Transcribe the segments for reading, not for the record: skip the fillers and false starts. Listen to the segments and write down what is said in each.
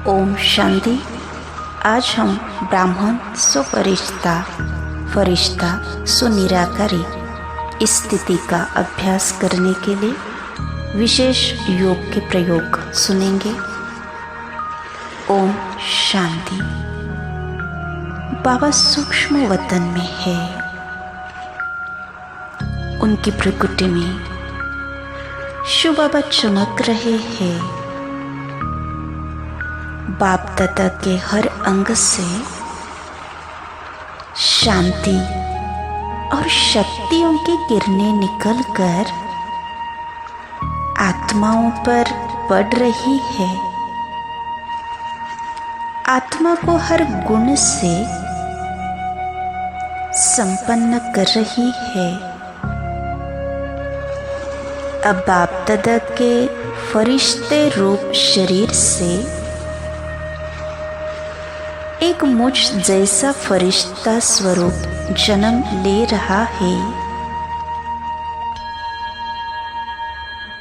ओम शांति। आज हम ब्राह्मण सो फरिश्ता सो निराकारी इस स्थिति का अभ्यास करने के लिए विशेष योग के प्रयोग सुनेंगे। ओम शांति। बाबा सूक्ष्म वतन में है। उनकी प्रकृति में शिव बाबा चमक रहे हैं। बाप दादा के हर अंग से शांति और शक्तियों की किरणें निकलकर आत्माओं पर पड़ रही है। आत्मा को हर गुण से संपन्न कर रही है। अब बाप दादा के फरिश्ते रूप शरीर से एक मुझ जैसा फरिश्ता स्वरूप जन्म ले रहा है।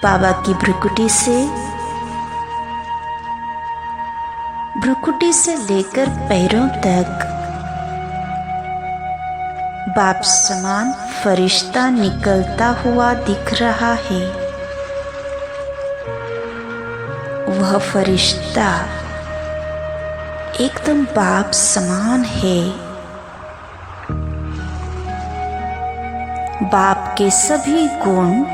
बाबा की भ्रुकुटी से लेकर पैरों तक बाप समान फरिश्ता निकलता हुआ दिख रहा है। वह फरिश्ता एकदम बाप समान है। बाप के सभी गुण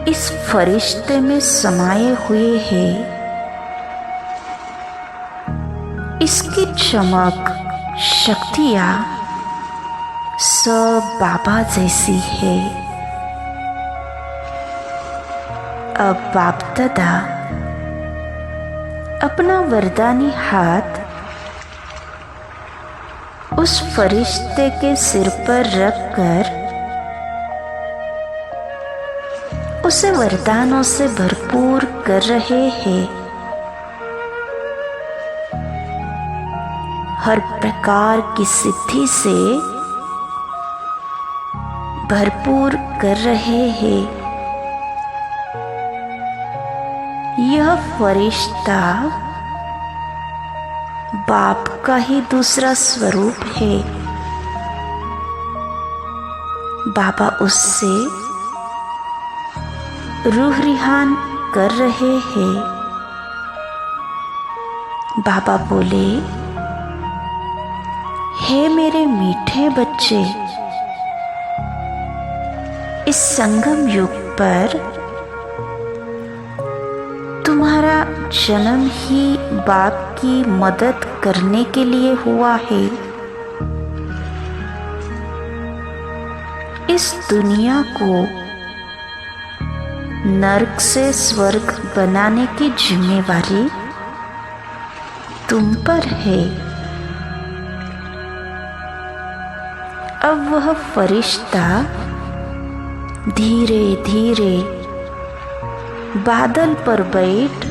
इस फरिश्ते में समाये हुए हैं। इसकी चमक शक्तियां सब बाबा जैसी है। अब बाप दादा अपना वरदानी हाथ उस फरिश्ते के सिर पर रखकर उसे वरदानों से भरपूर कर रहे हैं। हर प्रकार की सिद्धि से भरपूर कर रहे हैं। यह फरिश्ता बाप का ही दूसरा स्वरूप है। बाबा उससे रूह रिहान कर रहे हैं। बाबा बोले, हे मेरे मीठे बच्चे, इस संगम युग पर तुम्हारा जन्म ही बाप की मदद करने के लिए हुआ है। इस दुनिया को नर्क से स्वर्ग बनाने की जिम्मेवारी तुम पर है। अब वह फरिश्ता धीरे धीरे बादल पर बैठ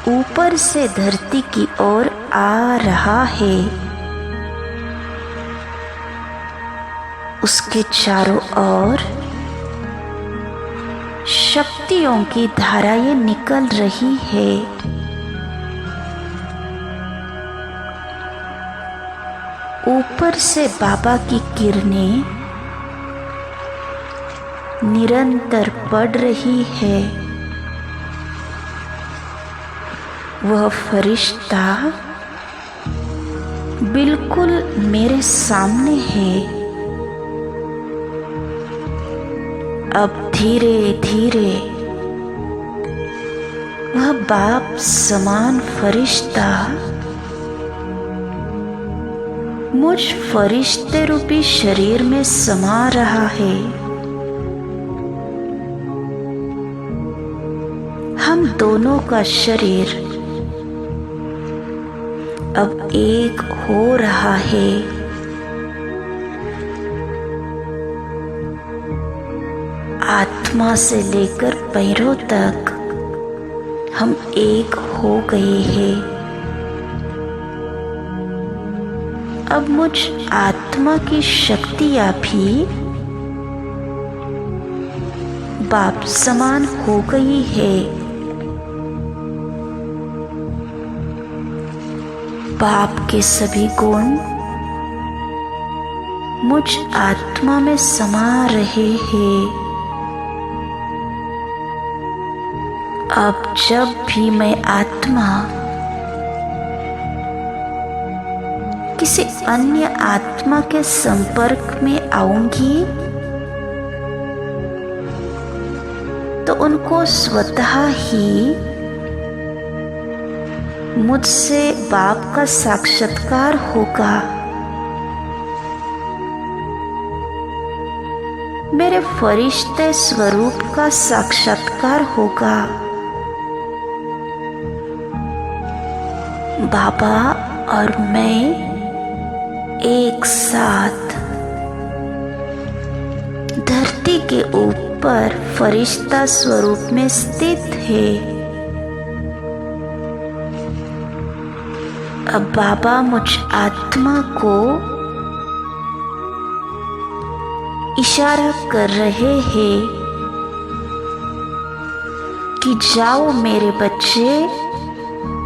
ऊपर से धरती की ओर आ रहा है। उसके चारों ओर शक्तियों की धाराएं निकल रही है। ऊपर से बाबा की किरणें निरंतर पड़ रही है। वह फरिश्ता बिल्कुल मेरे सामने है। अब धीरे धीरे वह बाप समान फरिश्ता मुझ फरिश्ते रूपी शरीर में समा रहा है। हम दोनों का शरीर अब एक हो रहा है। आत्मा से लेकर पैरों तक हम एक हो गए हैं। अब मुझ आत्मा की शक्तियां भी बाप समान हो गई है। बाप के सभी गुण मुझ आत्मा में समा रहे हैं। अब जब भी मैं आत्मा किसी अन्य आत्मा के संपर्क में आऊंगी तो उनको स्वतः ही मुझसे बाप का साक्षात्कार होगा। मेरे फरिश्ते स्वरूप का साक्षात्कार होगा। बाबा और मैं एक साथ धरती के ऊपर फरिश्ता स्वरूप में स्थित है। अब बाबा मुझ आत्मा को इशारा कर रहे हैं कि जाओ मेरे बच्चे,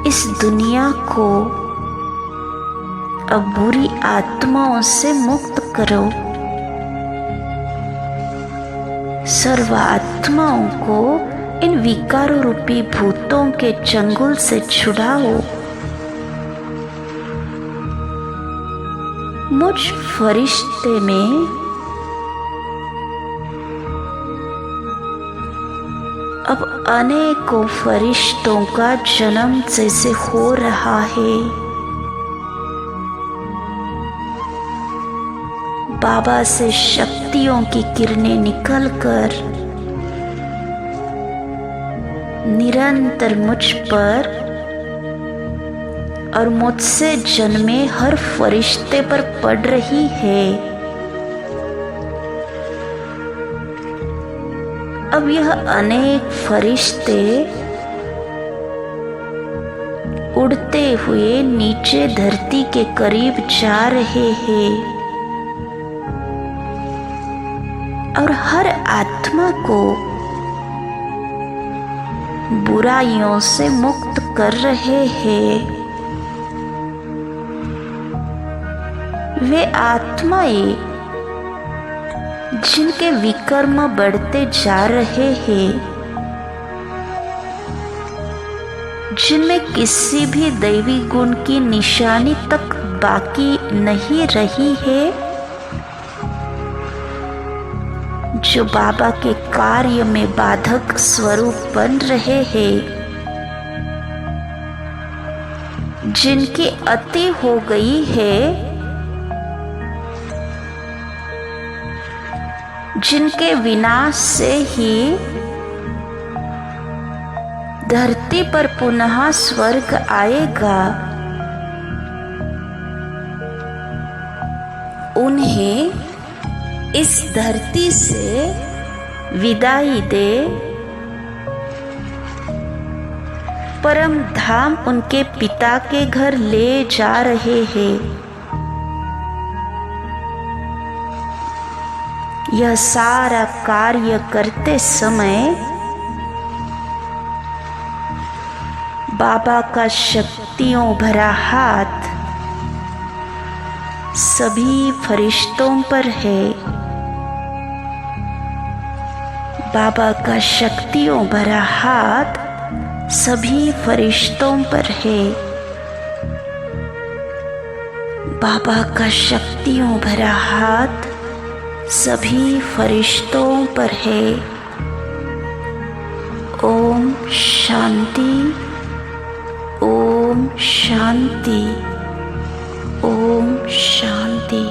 इस दुनिया को अब बुरी आत्माओं से मुक्त करो। सर्व आत्माओं को इन विकारों रूपी भूतों के चंगुल से छुड़ाओ। मुझ फरिश्ते में अब अनेकों फरिश्तों का जन्म जैसे हो रहा है। बाबा से शक्तियों की किरणें निकलकर निरंतर मुझ पर और मुझसे जन्मे हर फरिश्ते पर पड़ रही है। अब यह अनेक फरिश्ते उड़ते हुए नीचे धरती के करीब जा रहे हैं और हर आत्मा को बुराइयों से मुक्त कर रहे हैं। वे आत्माएं जिनके विकर्म बढ़ते जा रहे हैं, जिनमें किसी भी दैवी गुण की निशानी तक बाकी नहीं रही है, जो बाबा के कार्य में बाधक स्वरूप बन रहे हैं, जिनकी अति हो गई है, जिनके विनाश से ही धरती पर पुनः स्वर्ग आएगा, उन्हें इस धरती से विदाई दे। परम धाम उनके पिता के घर ले जा रहे हैं। यह सारा कार्य करते समय बाबा का शक्तियों भरा हाथ सभी फरिश्तों पर है। बाबा का शक्तियों भरा हाथ सभी फरिश्तों पर है। बाबा का शक्तियों भरा हाथ सभी फरिश्तों पर है। ओम शांति, ओम शांति, ओम शांति।